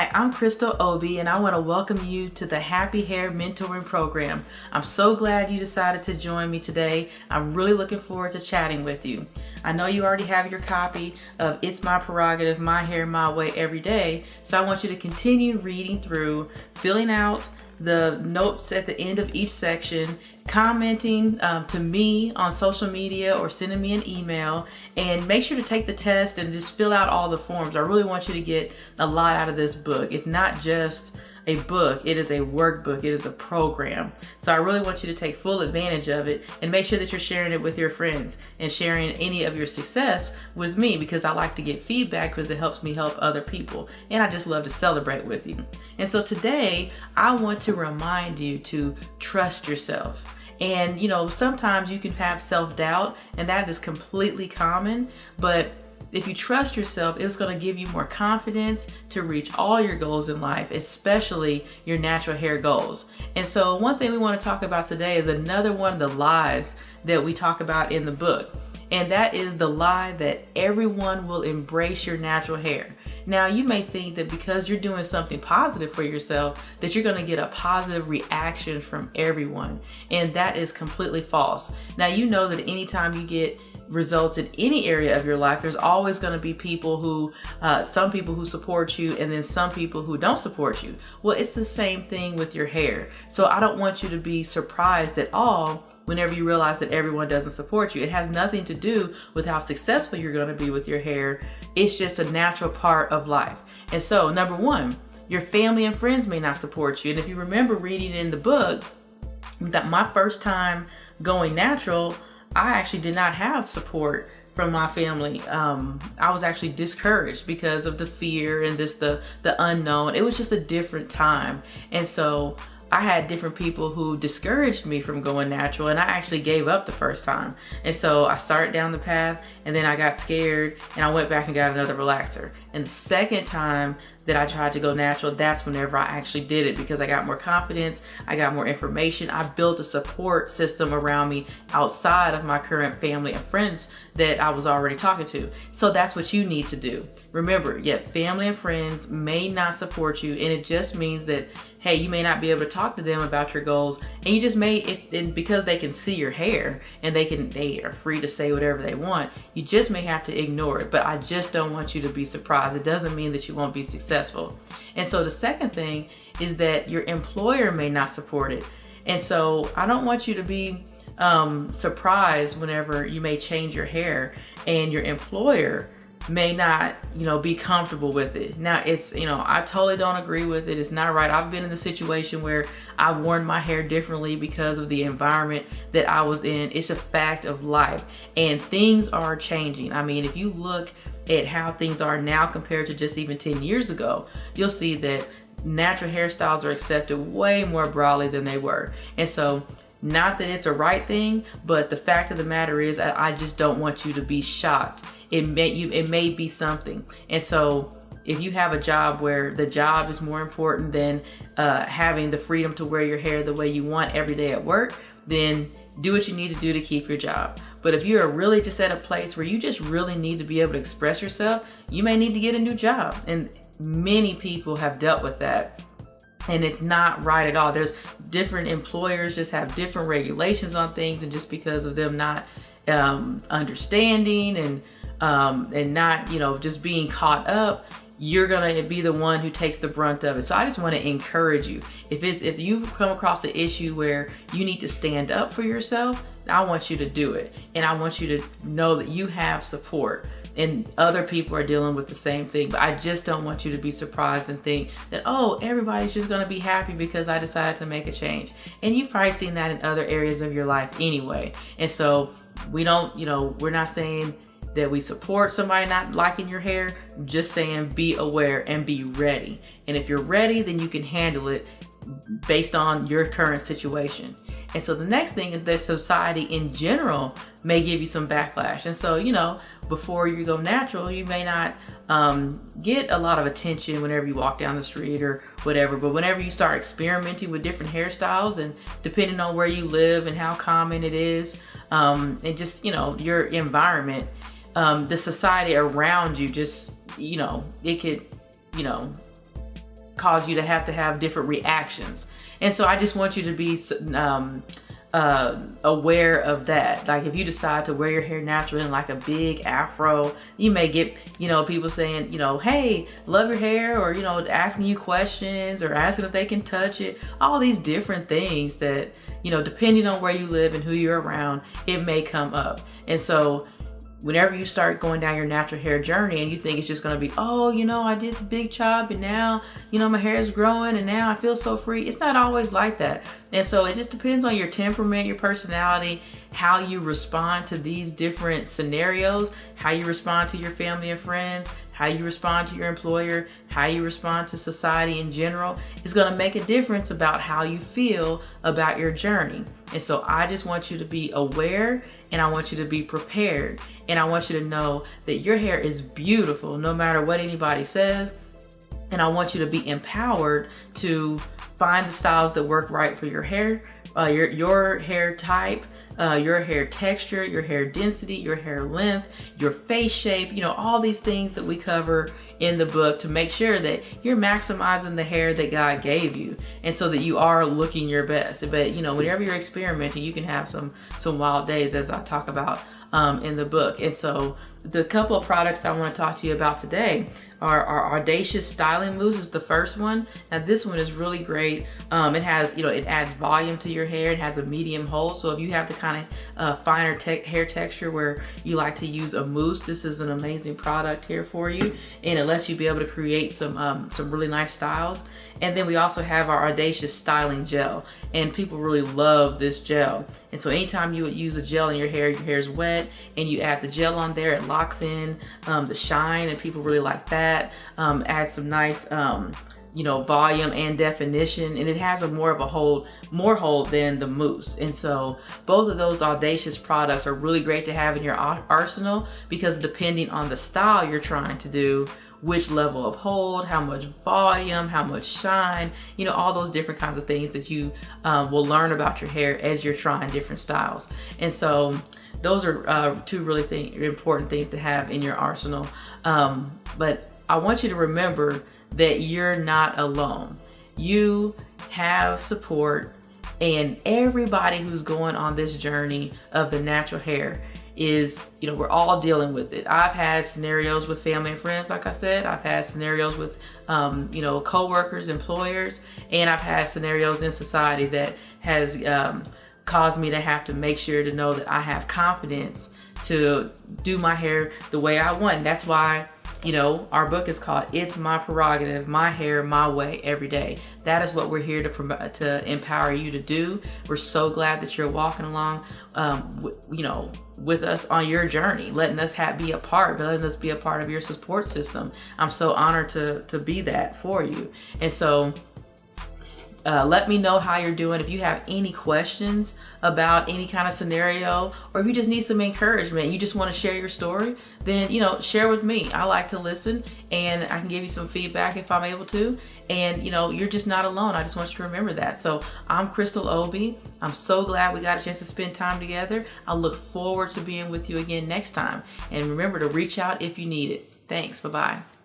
Hi, I'm Crystal Obi, and I want to welcome you to the Happy Hair Mentoring Program. I'm so glad you decided to join me today. I'm really looking forward to chatting with you. I know you already have your copy of It's My Prerogative, My Hair, My Way Every Day, so I want you to continue reading through, filling out the notes at the end of each section, commenting to me on social media or sending me an email, and make sure to take the test and just fill out all the forms. I really want you to get a lot out of this book. It's not just a book, it is a workbook, it is a program. So I really want you to take full advantage of it and make sure that you're sharing it with your friends and sharing any of your success with me, because I like to get feedback because it helps me help other people. And I just love to celebrate with you. And so today I want to remind you to trust yourself. And sometimes you can have self-doubt, and that is completely common, but if you trust yourself, it's going to give you more confidence to reach all your goals in life, especially your natural hair goals. And so one thing we want to talk about today is another one of the lies that we talk about in the book. And that is the lie that everyone will embrace your natural hair. Now, you may think that because you're doing something positive for yourself, that you're going to get a positive reaction from everyone. And that is completely false. Now, you know that anytime you get results in any area of your life, there's always going to be people who, some people who support you, and then some people who don't support you. Well, it's the same thing with your hair. So I don't want you to be surprised at all whenever you realize that everyone doesn't support you. It has nothing to do with how successful you're going to be with your hair. It's just a natural part of life. And so, number one, your family and friends may not support you. And if you remember reading in the book, that my first time going natural, I actually did not have support from my family. I was actually discouraged because of the fear and the unknown. It was just a different time. And so I had different people who discouraged me from going natural, and I actually gave up the first time. And so I started down the path, and then I got scared and I went back and got another relaxer. And the second time that I tried to go natural, that's whenever I actually did it, because I got more confidence, I got more information, I built a support system around me outside of my current family and friends that I was already talking to. So that's what you need to do. Remember, family and friends may not support you, and it just means that, hey, you may not be able to talk to them about your goals, and you just may, because they can see your hair and they are free to say whatever they want, you just may have to ignore it. But I just don't want you to be surprised. It doesn't mean that you won't be successful. And so the second thing is that your employer may not support it. And so I don't want you to be surprised whenever you may change your hair and your employer may not, be comfortable with it. Now, it's, I totally don't agree with it. It's not right. I've been in the situation where I worn my hair differently because of the environment that I was in. It's a fact of life, and things are changing. I mean, if you look at how things are now compared to just even 10 years ago, you'll see that natural hairstyles are accepted way more broadly than they were. And so, not that it's a right thing, but the fact of the matter is I just don't want you to be shocked. It may be something. And so if you have a job where the job is more important than having the freedom to wear your hair the way you want every day at work, then do what you need to do to keep your job. But if you're really just at a place where you just really need to be able to express yourself, you may need to get a new job. And many people have dealt with that. And it's not right at all. There's different employers just have different regulations on things, and just because of them not understanding and not, just being caught up, you're gonna be the one who takes the brunt of it. So I just want to encourage you. If you've come across an issue where you need to stand up for yourself, I want you to do it. And I want you to know that you have support, and other people are dealing with the same thing. But I just don't want you to be surprised and think that, oh, everybody's just gonna be happy because I decided to make a change. And you've probably seen that in other areas of your life anyway. And so we're not saying that we support somebody not liking your hair, just saying be aware and be ready. And if you're ready, then you can handle it based on your current situation. And so the next thing is that society in general may give you some backlash. And so, before you go natural, you may not get a lot of attention whenever you walk down the street or whatever. But whenever you start experimenting with different hairstyles, and depending on where you live and how common it is, and just, your environment, the society around you just, it could, cause you to have different reactions. And so I just want you to be aware of that. Like if you decide to wear your hair naturally in like a big afro, you may get, people saying, hey, love your hair, or, asking you questions or asking if they can touch it. All these different things that, depending on where you live and who you're around, it may come up. And so whenever you start going down your natural hair journey and you think it's just going to be, oh, I did the big chop and now, my hair is growing and now I feel so free. It's not always like that. And so it just depends on your temperament, your personality, how you respond to these different scenarios, how you respond to your family and friends, how you respond to your employer, how you respond to society in general. Is going to make a difference about how you feel about your journey. And so I just want you to be aware, and I want you to be prepared, and I want you to know that your hair is beautiful no matter what anybody says. And I want you to be empowered to find the styles that work right for your hair, your hair type, your hair texture, your hair density, your hair length, your face shape, all these things that we cover in the book to make sure that you're maximizing the hair that God gave you, and so that you are looking your best. But whenever you're experimenting, you can have some wild days, as I talk about in the book. And so the couple of products I want to talk to you about today are our Audacious Styling Mousse is the first one. Now this one is really great. It has, it adds volume to your hair. It has a medium hold. So if you have the kind of finer hair texture where you like to use a mousse, this is an amazing product here for you. And it lets you be able to create some really nice styles. And then we also have our Audacious Styling Gel, and people really love this gel. And so anytime you would use a gel in your hair is wet, and you add the gel on there, it locks in the shine, and people really like that. Adds some nice volume and definition, and it has more hold than the mousse. And so both of those Audacious products are really great to have in your arsenal, because depending on the style you're trying to do, which level of hold, how much volume, how much shine, all those different kinds of things that you will learn about your hair as you're trying different styles. And so those are two really important things to have in your arsenal. But I want you to remember that you're not alone. You have support, and everybody who's going on this journey of the natural hair is, we're all dealing with it. I've had scenarios with family and friends, like I said. I've had scenarios with, co-workers, employers, and I've had scenarios in society that has caused me to have to make sure to know that I have confidence to do my hair the way I want. That's why, our book is called It's My Prerogative, My Hair, My Way, Every Day. That is what we're here to empower you to do. We're so glad that you're walking along, with us on your journey, letting us be a part of your support system. I'm so honored to be that for you. And so let me know how you're doing. If you have any questions about any kind of scenario, or if you just need some encouragement, you just want to share your story, then, share with me. I like to listen, and I can give you some feedback if I'm able to. And, you're just not alone. I just want you to remember that. So I'm Crystal Obi. I'm so glad we got a chance to spend time together. I look forward to being with you again next time. And remember to reach out if you need it. Thanks. Bye-bye.